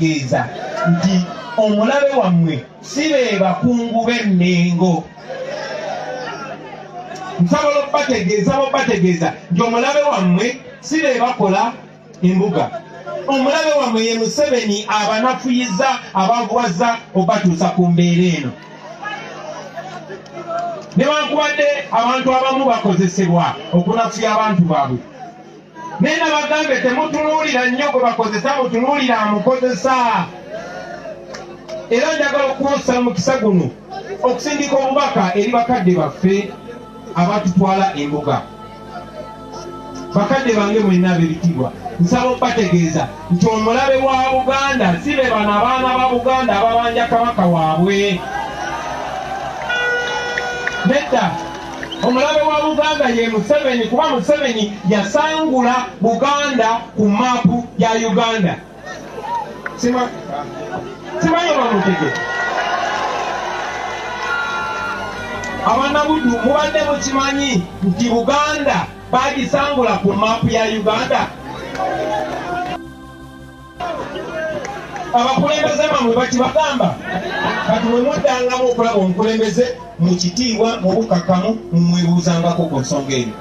bategeeza nti omulabe wammwe si be bakungu b'Emmengo. Nsobola okubategeeza nti omulabe wammwe si be bakola embuga. Omulabe wammwe ye Museveni abanafuyiza abavuwaza obatuusa ku mbeera eno. Newankubadde abantu abamu bakozesebwa okunafuya abantu baabwe, naye nabagambe temutunuulira nnyo gwe bakozesa, mutunuulira amukozesa. Era njagala okuwosa mukisa guno okusindika obubaka eri bakadde baffe abatutwala embuga. Bakadde bange mwenna ab'ebitiibwa, nsaba okubategeeza nti omulabe wa Buganda si be bano abaana ba Buganda ababanja kabaka waabwe. Nedda, omulabe wa Buganda ye Museveni, kuba Museveni yasangula Buganda ku maapu ya Uganda. Simanyi oba mutegeeza. Abannabuddu mubadde mukimanyi nti Buganda bagisangula ku maapu ya Uganda? Abakulembeze bamwe bakibagamba, kati bwe muddangamu okulaba omukulembeze mu kitiibwa, mu bukakamu, mumwebuuzangako ku nsonga eyo.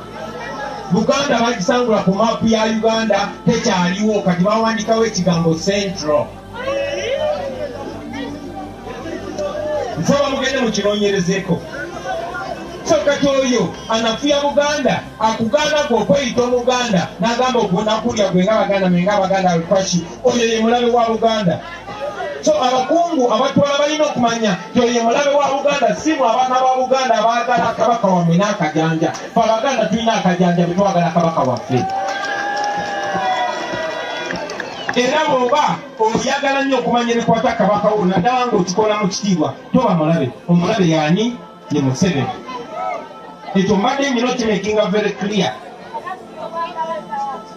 Buganda bagisangula ku maapu ya Uganda tekyaliwo, kati bawandikawo ekigambo Central. Nsaba mugende mukinoonyerezeeko. So kati oyo anafuya Buganda akugaana gwe okweyita Omuganda n'agamba okunakulya gwe ng'Abaganda mwe ng'Abaganda alukwashi, oyo ye mulabe wa Buganda. So abakungu abatwala balina okumanya nti oyo ye mulabe wa Buganda, si mwe abaana ba Buganda abaagala kabaka wammwe n'akajanja. Fe Abaganda tulina akajanja bwe twagala kabaka waffe. Era bw'oba oyagala nnyo okumanya ebikwata kabaka wo naddala ng'okikola mu kitiibwa, toba mulabe. Omulabe y'ani? Ye Museveni. Ekyo mbadde nyina okimakinga very clear.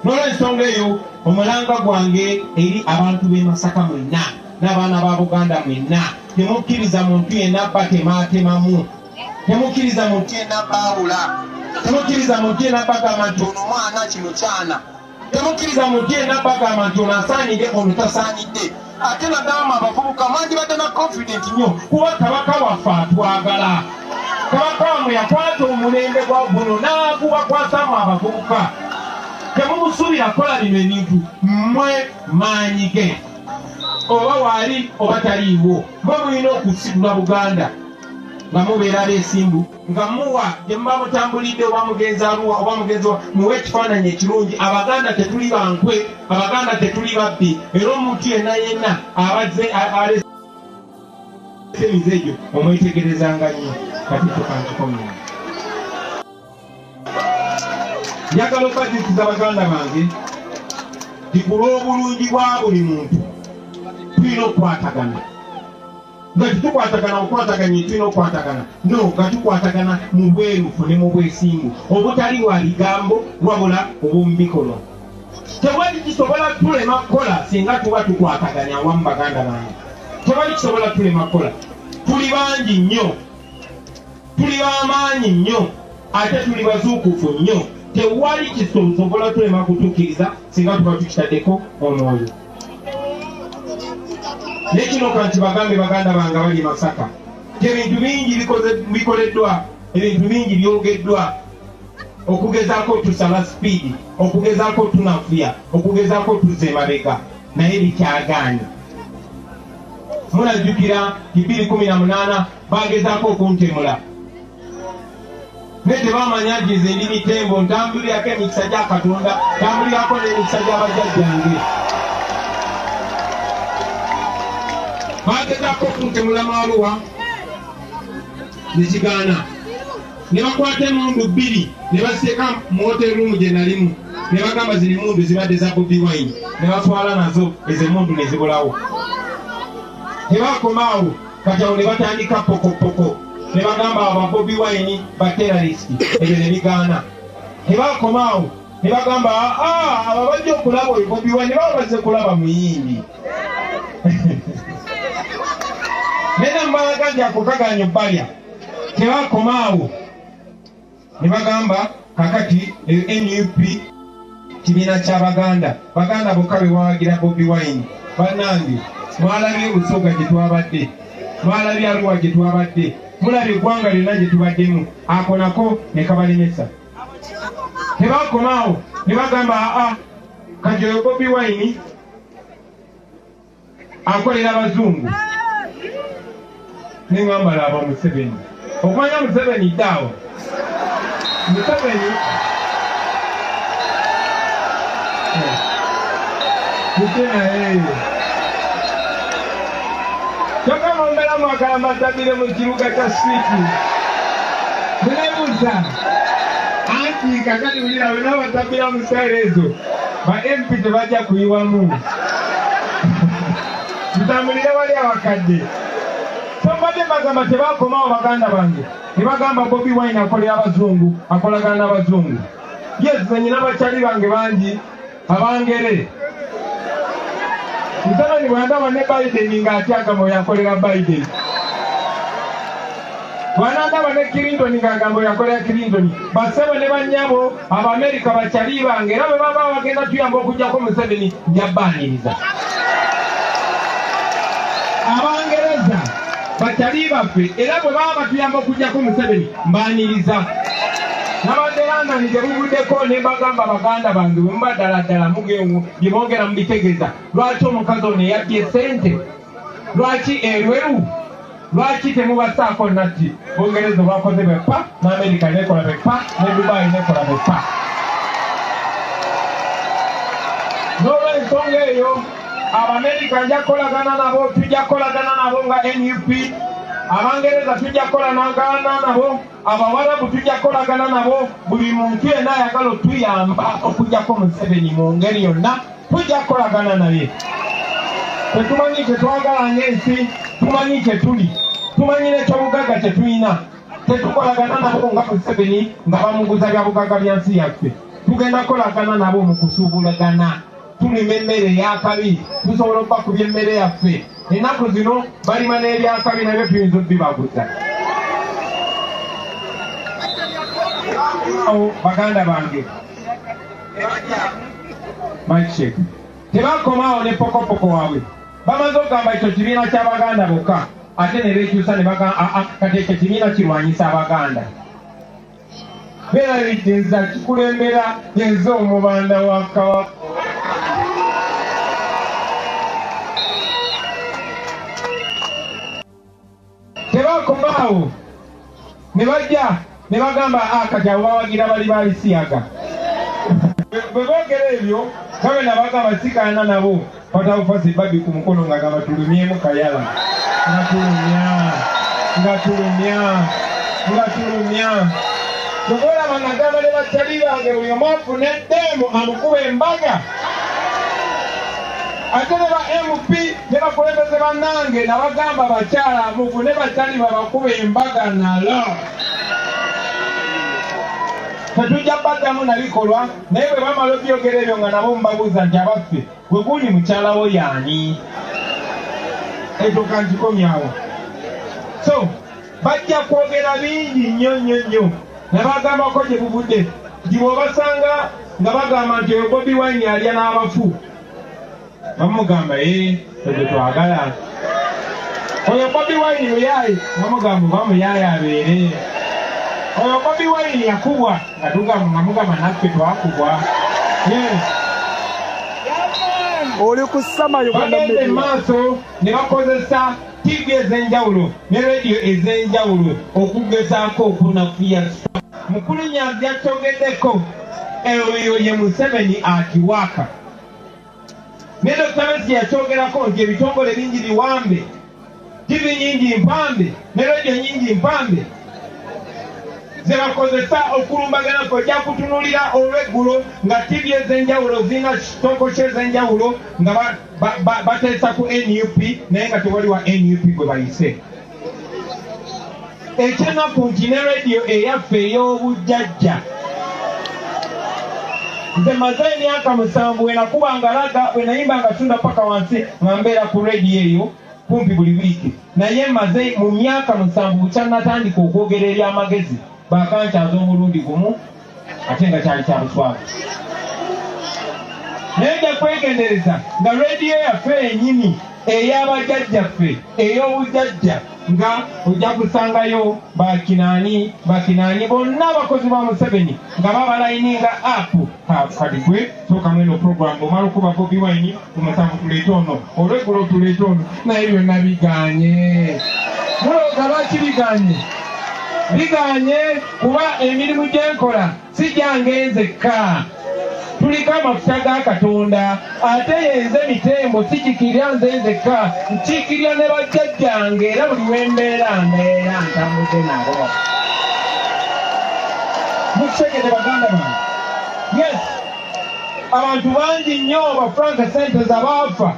N'olw'ensonga eyo omulanga gwange eri abantu b'e Masaka mwenna n'abaana ba Buganda mwenna, temukkiriza muntu yenna batematemamu, temukkiriza muntu yenna baawula, temukkiriza muntu yenna bagamba nti ono mwana kino kyana, temukkiriza muntu yenna bagamba nti ono asaanidde ono tasaanidde. Ate nagamba abavubuka mwandibadde na confident nnyo kuba kabaka waffe atwagala. Kabaka wammwe yakwata omulembe gwa guno n'agubakwasamu abavubuka. Temumusuubira kukola bino ebintu mmwe maanyi ge, oba waali oba taliiwo. Mwe mulina okusigula Buganda nga mubeera abeesimbu, nga muwa gye muba mutambulidde, oba mugenzi Arua oba mugenzi wa, muwe ekifaananyi ekirungi. Abaganda tetuli bankwe, Abaganda tetuli babbi. Era omuntu yenna abazze alese emize egyo omwetegerezanga nnyo. Kati tukantukomya. Njagala okubatiisiza Baganda bange nti ku lw'obulungi bwa buli muntu tulina okukwatagana. Nga tetukwatagana okwataganya tulina okukwatagana, no, nga tukwatagana mu bwerufu ne mu bwesimbu, obutali wa bigambo wabula obw'omubikolwa. Tewali kisobola tulema kukola singa tuba tukwataganya awamu. Baganda bange, tewali kisobola tulema kukola. Tuli bangi nnyo, tuli b'amaanyi nnyo, ate tuli bazuukufu nnyo. Tewali kisobola tulema kutuukiriza singa tuba tukitaddeko omwoyo. Nekino kanti bagambe Baganda bange abali Masaka, ebintu bingi bikoleddwa, ebintu bingi byogeddwa, okugezaako tusala sipiidi, okugezaako tunafuya, okugezaako tuzza emabega, naye bikyagaanye. Munajjukira 2018 bagezaako okuntemula, naye tebamanya nti nze ndi mitembo, ntambulirako emikisa gya Katonda, ntambulirako n'emikisa gy'abajjajjange. Bagezaako okuntemula mu Arua ne kigaana, ne bakwata emmundu 2 ne baseka mu hotel room gye nalimu, ne bagamba zino emmundu zibadde za Bobi Wine, ne batwala nazo ezo emmundu ne zibulawo. Tebakomaawo, kati awo ne batandika pokopoko, ne bagamba aba Bobi Wine ba terrorist, ebyo ne bigaana. Tebakomaawo, ne bagamba abo bajja okulaba oyo Bobi Wine, baba bazze kulaba muyimbi. Nena mbalaga nti akukaganya obbalya. Tebakomaawo, ne bagamba kakati NUP kibiina ky'Abaganda, Baganda bokka be bawagira Bobi Wine, bannange mwalabye Busoga gye twabadde, mwalabye Arua gye twabadde, mulabye eggwanga lyonna gye tubaddemu, ako nako ne kabalemesa. Tebakomaawo ne bagamba Kajoyo Bobi Wine akolera abazungu. Ne ngamba laba Museveni, okumanya Museveni ddaawo, Museveni Toka mwambela mwakamba tabile mu kibuga kya Switi. Munebuza. Anti kakati ulira wena watabila mu sairezo. Ba MP tebajja kuyiwamu. Mutambulire wali awakadde. Sombadde bagamba tebakomawo baganda bange. Ne bagamba Bobi Wine akolera abazungu, akolagana n'abazungu. Yes, nyina bakyali bange bangi abangere. Museveni bw'andaba ne Biden ng'atyaga mwe yakolera Biden. Bw'andaba ne Clinton ng'agamba yakolera Clinton. Bassebo ne bannyabo Abamerika bakyali bange era bwe baba bagenda tuyamba okugyako Museveni jabbaaniriza. Abangereza bakyali baffe era bwe baba batuyamba okugyako Museveni mbaaniriza. Nabadde London gye buvuddeko ne bagamba baganda bange bwe muba ddala mugenwo bye mwogera mubitegeeza. Lwaki omukazi ono eyabbye ssente? Lwaki erweru? Lwaki temubasaako natti? Bungereza bakoze bepa, n'Amerika nekola bepa, ne Dubai nekola bepa. N'olw'ensonga eyo Abamerika nja kolagana nabo, tujja kolagana nabo nga NUP. Abangereza tujja kolagana nabo, Abawarabu tujja kolagana nabo, buli muntu yenna ayagala otuyamba okugyako Museveni mu ngeri yonna tujja kolagana naye. Tetumanyi kye twagala ng'ensi, tumanyi kye tuli, tumanyi n'ekyobugagga kye tulina. Tetukolagana nabo nga Museveni nga bamuguza bya bugagga bya nsi yaffe. Tugenda kolagana nabo mu kusuubulagana. Tulima emmere ey'akabi, tusobola okubakubya emmere yaffe. Ennaku zino balima n'ebyakabi nabyo tuyinza okubibaguza. Baganda bange Mike tebakomaawo ne pokopoko waabwe. Bamaze okugamba ekyo kibiina ky'Abaganda bokka ate ne beekyusa ne bagamba kati ekyo kibiina kirwanyisa Abaganda. Beerabidde nza kikulembera yenze omubanda wa Kabaka. Tebakomaawo ne bajja ne bagamba kati abo bawagira bali balisiyaga. Bwe boogera ebyo gabe nabagamba sikaana nabo patawufasi babi ku mukono nga gamba tulumyemu kayala nga tulumya tobolaba nagamba ne bakyali bange buli omu afuna eddeemu amukuba embaga. Ate ne ba MP ne bakulembeze bannange nabagamba bakyala mufune bakyali babakuba embaga nalo. Tetujja baddamu na bikolwa naye bwe bamala obyogera ebyo nga nabo mubabuuza nti abaffe gwe guli mukyalawo y'ani? Ekyo kankikomyawo. So bajja kwogera bingi nnyo ne bagambako gye buvudde nti bw'obasanga nga bagamba nti oyo Bobi Wine alya n'abafu bamugamba ebyo twagala. Oyo Bobi Wine muyaaye bamugamba oba muyaaye abeere. Oyo Bobi Wine yakubwa nga mugamba naffe twakubwa. Oli kusama Uganda bagende maaso ne bakozesa TV ez'enjawulo ne radio ez'enjawulo okugezaako okunafuya. Mukulu Nyanzi yakyogeddeko oyo ye Museveni akiwaaka. Ne Dr. Messi yakyogerako nti ebitongole bingi biwambe, TV nyingi mpambe ne radio nyingi mpambe ze bakozesa okulumbaganako. Ojja kutunuulira olw'eggulo nga TV ez'enjawulo zirina kitongole ez'enjawulo nga bateesa ku NUP naye nga tewali wa NUP gwe bayise. Ekyennaku nti ne radio eyaffe ey'obujjajja nze maze emyaka 7 bwe nakubanga laga bwe nayimbanga tunda paka wansi nga mbeera ku radio eyo kumpi buli wiiki. Naye maze mu myaka 7 bukyannatandika okwogera eri amagezi bakankyaza omulundi gumu ate nga kyali kya buswavu. naye kwegendereza nga rediyo yaffe yennyini ey'abajjajjaffe ey'obujjajja nga ojja kusangayo bakinaani bonna abakozi ba Museveni nga babalayininga apu kati gwe sooka mweno program omala okuba Bobi Wine omusanvu tuleete ono olweggulo tuleete ono naye byonna biganye mulooga lwaki biganye kuba emirimu gyenkola si gyange nzekka tuliko amafuta ga Katonda ate yenze mitembo sikikirya nze nzekka nkiikirya ne bajjajjange era buli wembeera ntambuze nabo mukitegede baganda bange. Yes, abantu bangi nnyo ba Frank Sentes abaafa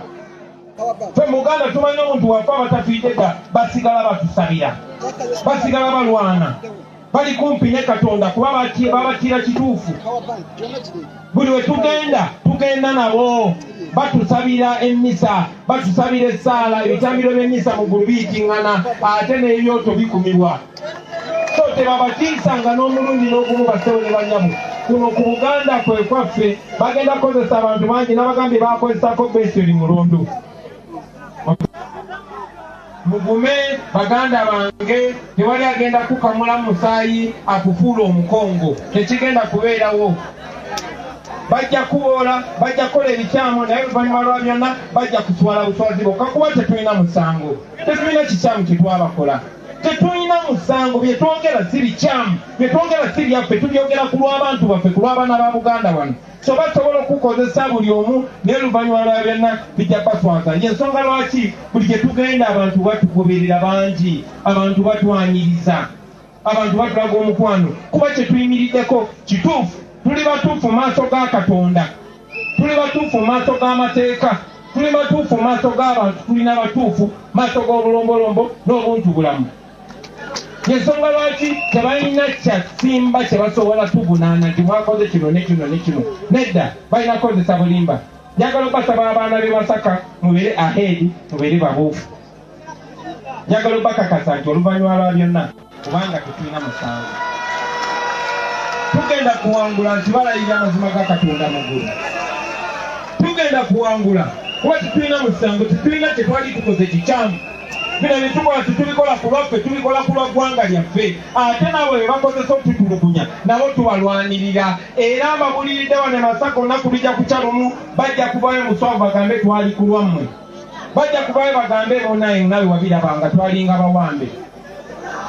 ffe muganda tumanyi omuntu wafa batafiidde dda basigala batusabira basigala balwana bali kumpi ne Katonda kuba babakiira kituufu. Buli we tugenda nabo batusabira emmisa batusabira essaala ebitambiro by'emmisa mu ggulu biyitiŋŋana ate n'ebyoto bikumibwa so tebabatiisanga n'omulundi n'ogumu basewo ne banyamu. Kuno ku Buganda kwe kwaffe bagenda kukozesa abantu bangi n'abagambye bakozesako Beseri Mulondo. Mugume baganda bange tewali agenda kukamula musaayi akufuula omukongo tekigenda kubeerawo. Bajja kuwola bajja kukola ebikyamu naye oluvannyuma lwa byonna bajja kuswala buswazi bokka kuba tetulina musango tetulina kikyamu kyetwabakola tetulina musango byetwogera si bikyamu byetwogera si byaffe tubyogera ku lw'abantu baffe ku lw'abaana ba Buganda wano so basobola okukozesa buli omu naye oluvannyuma lwa byonna bijja baswaza. Yensonga lwaki buli gye tugenda abantu batugoberera bangi abantu batwanyiriza abantu batulaga omukwano kuba kyetuyimiriddeko kituufu. Tuli batuufu maaso ga Katonda tuli batuufu maaso g'amateeka tuli batuufu maaso g'abantu tulina batuufu maaso g'obulombolombo n'obuntu bulamu. Yensonga lwaki tebalina kyasimba kye basobola tuvunaana nti mwakoze kino ne kino ne kino nedda balina kukozesa bulimba. Njagala okubasaba abaana b'e Masaka mubeere aheedi mubeere babuufu. Njagala okubakakasa nti oluvannyuma lwa byonna kubanga tetulina musango tugenda kuwangula nti balayira amazima ga Katonda mu ggulu. Tugenda kuwangula kuba tetulina musango tetulina kye twali tukoze kikyamu. Bino bye tukola tetubikola ku lwaffe tubikola ku lwa ggwanga lyaffe ate nabo be bakozesa okututulugunya nabo tubalwanirira era ababuliridde wano e Masaka olunaku lujja kukya lumu bajja kubayo muswavu bagambe twali ku lwammwe bajja kubayo bagambe bonaye nawe wabirabanga twalinga bawambe.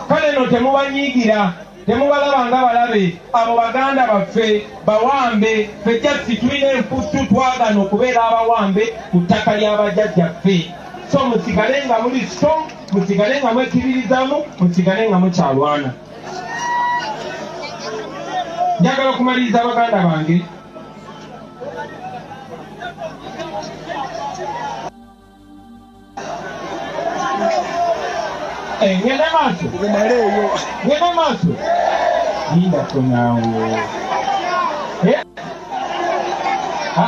Kale no temubanyiigira temubalaba nga balabe abo baganda baffe bawambe fejjaffe tulina enfuttu twagana okubeera abawambe ku ttaka ly'abajjajjaffe. So musigale nga muli strong musigale nga mwekiririzaamu musigale nga mukyalwana. Njagala okumaliriza abaganda bange ngenda maaso linda tonaawo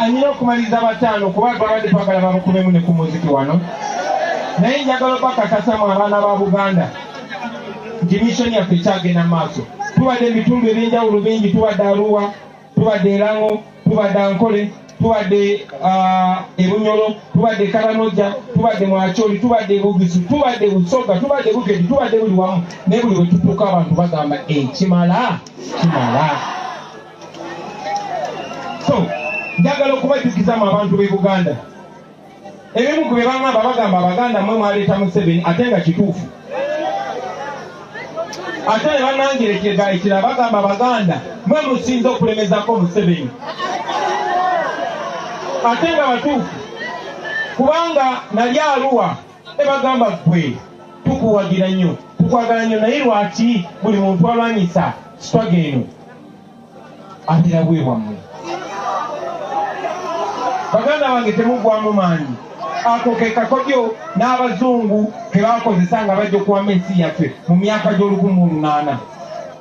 nina okumaliriza bataano kuba twabadde twagala babakumemu ne ku muziki wano naye njagala okubakakasamu abaana ba Buganda nti missoni yaffe ekyagenda mu maaso. Tubadde ebitundu ebyenjawulo bingi tubadde Arua tubadde Erango tubadde Ankole tubadde Ebunyolo tubadde Kalanoja tubadde Mwacholi tubadde Bugisu tubadde Busoga tubadde Bukedi tubadde buli wamu naye buli we tutuuka abantu bagamba kimala. So njagala okubajjukizamu abantu b'e Buganda ebimu ku bye bangamba bagamba Abaganda mmwe mwaleeta Museveni ate nga kituufu ate ne bannangira ekirala bagamba Abaganda mmwe musinze okulemezako Museveni ate nga batuufu kubanga nali Arua ne bagamba ggwe tukuwagira nnyo tukwagala nnyo naye lwaki buli muntu alwanyisa sitwaga eno atera bwe bwammwe. Baganda bange temugwamu maanyi ako ke kakodyo n'abazungu ke bakozesa nga bajja okuwama ensi yaffe mu myaka gy'olukumu 8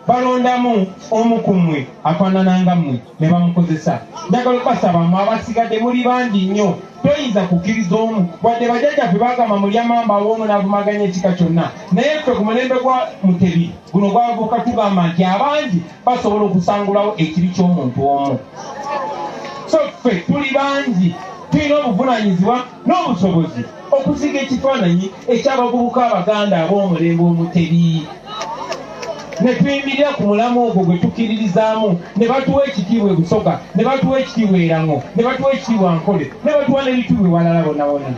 balondamu omu ku mmwe afaanananga mmwe ne bamukozesa. Njagala okubasaba mmwe abasigadde muli bangi nnyo toyinza kukkiriza omu wadde bajjajjaffe bagamba mulya mamba aw'omu n'avumaganya ekika kyonna naye ffe ku mulembe gwa Mutebi guno gwavuka tugamba nti abangi basobola okusangulawo ekibi ky'omuntu omu. so ffe tuli bangi tulina obuvunaanyizibwa n'obusobozi okusiga ekifaananyi eky'abavubuka abaganda ab'omulembe omutebi ne tuyimirira ku mulamu ogwo gwe tukiririzaamu ne batuwa ekitiibwa e Busoga ne batuwa ekitiibwa e Rango ne batuwa ekitiibwa Nkole ne batuwa n'ebitiibwa ewalala bonna bonna.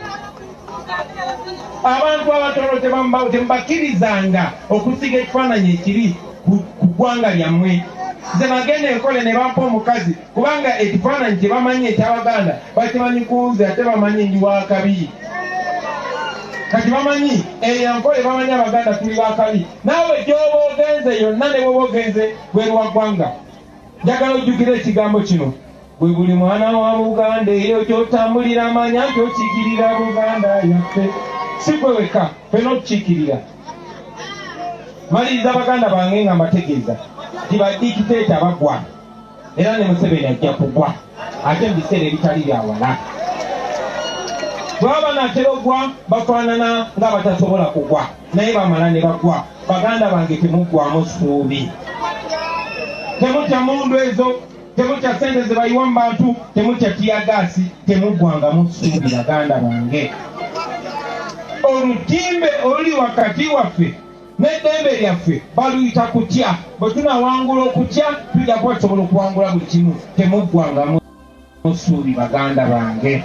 Abantu abatono temubakirizanga okusiga ekifaananyi ekiri ku ggwanga lyammwe. Nze nagenda Enkole ne bampa omukazi kubanga ekifaananyi kye bamanyi eky'Abaganda bakimanyi kunze ate bamanyi ndi wa kabi. Kati bamanyi Enkole bamanyi Abaganda tuli ba kabi. Naawe gy'oba ogenze yonna ne bw'oba ogenze bweru wa ggwanga. Njagala ojjukira ekigambo kino. Bwe buli mwana wa Buganda eyo gy'otambulira amanya nti okiikirira Buganda yaffe. Si gwe weka ffenna okukiikirira. Maliriza Baganda bange nga mbategeeza nti badikiteeta bagwa era ne Museveni ajja kugwa ate mu biseera ebitali bya wala. Bw'aba naatera ogwa bafaanana ng'abatasobola kugwa naye bamala ne bagwa. Baganda bange temuggwamu ssuubi. Temutya mundu ezo, temutya sente ze bayiwa mu bantu, temutya tiyagaasi, temuggwangamu ssuubi Baganda bange. Olutimbe oluli wakati waffe n'eddembe lyaffe baluyita kutya. Bwe tunawangula okutya tujja kuba tusobola okuwangula buli kimu. Temuggwangamu ssuubi Baganda bange.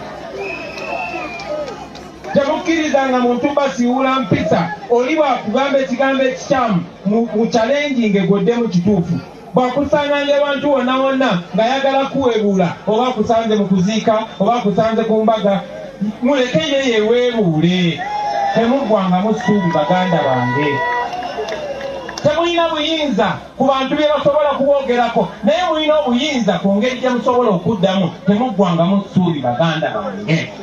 Temukkirizanga muntu basiwula mpisa oli bwakugamba ekigambo ekikyamu mu challenging gwoddemu kituufu. Bwakusaananga abantu wonna wonna ng'ayagala kuweebuula oba akusanze mu kuziika oba akusanze ku mbaga muleke ye yeweebuule. Temuggwangamu ssuubi Baganda bange. Temulina buyinza ku bantu bye basobola kuboogerako naye mulina obuyinza ku ngeri gye musobola okuddamu. Temuggwangamu ssuubi Baganda bange.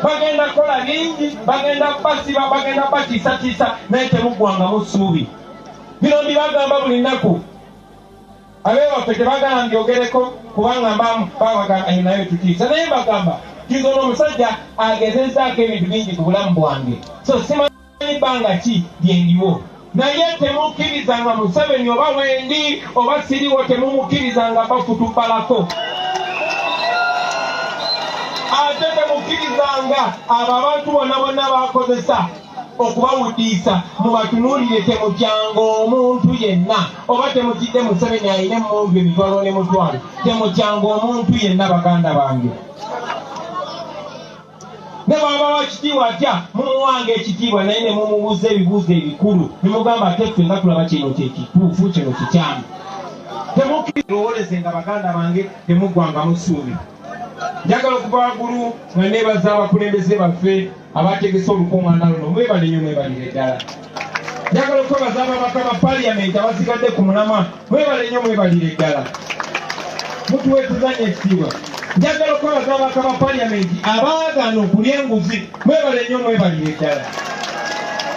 Bagenda kola bingi, bagenda basiba, bagenda batiisatiisa naye temuggwangamu ssuubi. Bino mbibagamba buli nnaku. Abeewaffe tebagala mbyogereko kubanga mbagamba naye tutiisa naye mbagamba kizo n'omusajja agezezaako ebintu bingi ku bulamu bwange. So simanyi bbanga ki lyendiwo naye temukkirizanga Museveni oba wendi oba siriwo temumukkirizanga bafutubbalako. Ate temukkirizanga abo abantu bonna bonna bakozesa okubawudiisa mubatunuulire. Temutyanga omuntu yenna oba temukidde Museveni ayina emmundu emitwalo n'emitwalo. Temutyanga omuntu yenna Baganda bange. Ne bw'abawa ekitiibwa atya mumuwanga ekitiibwa naye ne mumubuuza ebibuuzo ebikulu ne mugamba ate ffe nga tulaba kino kyekituufu kino kikyamu. Temukkirowolezenga Baganda bange. Temuggwangamu ssuubi. Njagala okuva waggulu nga neebaza abakulembeze baffe abategese olukuŋŋaana luno. Mwebale nnyo mwebalire ddala. Njagala okwebaza ababaka ba Paaliyamenti abasigadde ku mulamwa. Mwebale nnyo mwebalire ddala. Mutuwe tuzanye ekitiibwa. Njagala okwebaza ababaka ba Paaliyamenti abaagaana okulya enguzi. Mwebale nnyo mwebalire ddala.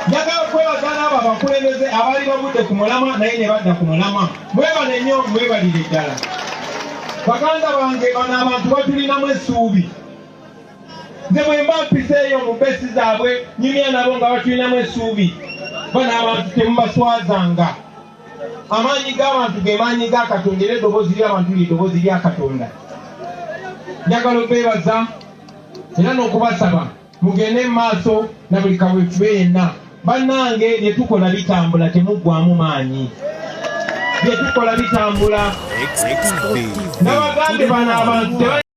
Njagala okwebaza n'abo abakulembeze abaali bavudde ku mulamwa naye ne badda ku mulamwa. Mwebale nnyo mwebalire ddala. Baganda bange bano abantu batulinamu essuubi. Nze bwe mba mpisa eyo mu besi zaabwe nyumya nabo nga batulinamu essuubi. Bano abantu temubaswazanga. Amaanyi g'abantu ge maanyi ga Katonda era eddoboozi ly'abantu ly'eddoboozi lya Katonda. Njagala obeebaza era n'okubasaba mugende mu maaso na buli kaweefube yenna. Bannange bye tukola bitambula temuggwamu maanyi. Bye tukola bitambula. Nabagambe bano abantu